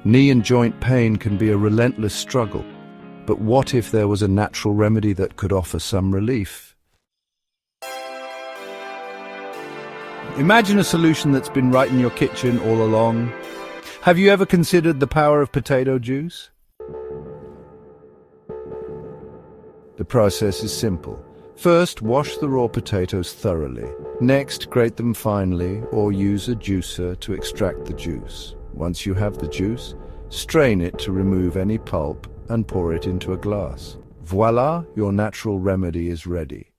Knee and joint pain can be a relentless struggle, but what if there was a natural remedy that could offer some relief? Imagine a solution that's been right in your kitchen all along. Have you ever considered the power of potato juice? The process is simple. First, wash the raw potatoes thoroughly. Next, grate them finely or use a juicer to extract the juice. Once you have the juice, strain it to remove any pulp and pour it into a glass. Voila, your natural remedy is ready.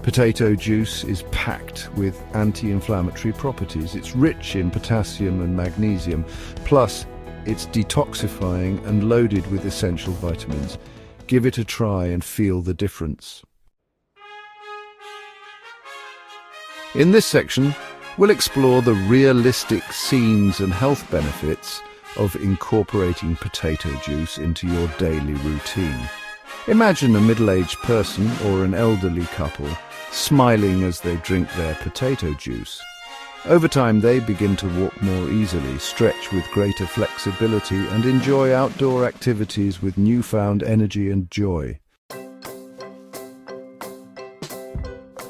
Potato juice is packed with anti-inflammatory properties. It's rich in potassium and magnesium, plus it's detoxifying and loaded with essential vitamins. Give it a try and feel the difference. In this section, we'll explore the realistic scenes and health benefits of incorporating potato juice into your daily routine. Imagine a middle-aged person or an elderly couple smiling as they drink their potato juice. Over time, they begin to walk more easily, stretch with greater flexibility, and enjoy outdoor activities with newfound energy and joy.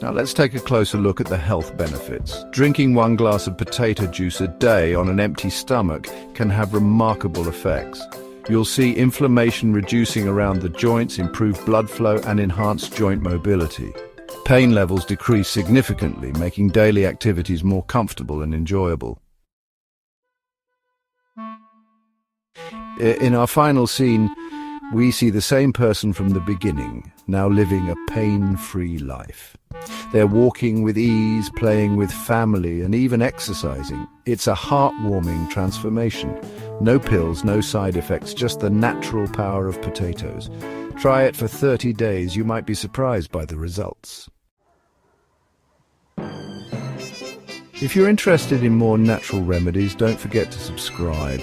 Now let's take a closer look at the health benefits. Drinking 1 glass of potato juice a day on an empty stomach can have remarkable effects. You'll see inflammation reducing around the joints, improved blood flow, and enhanced joint mobility. Pain levels decrease significantly, making daily activities more comfortable and enjoyable. In our final scene, we see the same person from the beginning, now living a pain-free life. They're walking with ease, playing with family, and even exercising. It's a heartwarming transformation. No pills, no side effects, just the natural power of potatoes. Try it for 30 days. You might be surprised by the results. If you're interested in more natural remedies, don't forget to subscribe.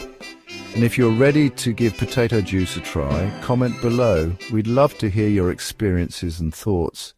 And if you're ready to give potato juice a try, comment below. We'd love to hear your experiences and thoughts.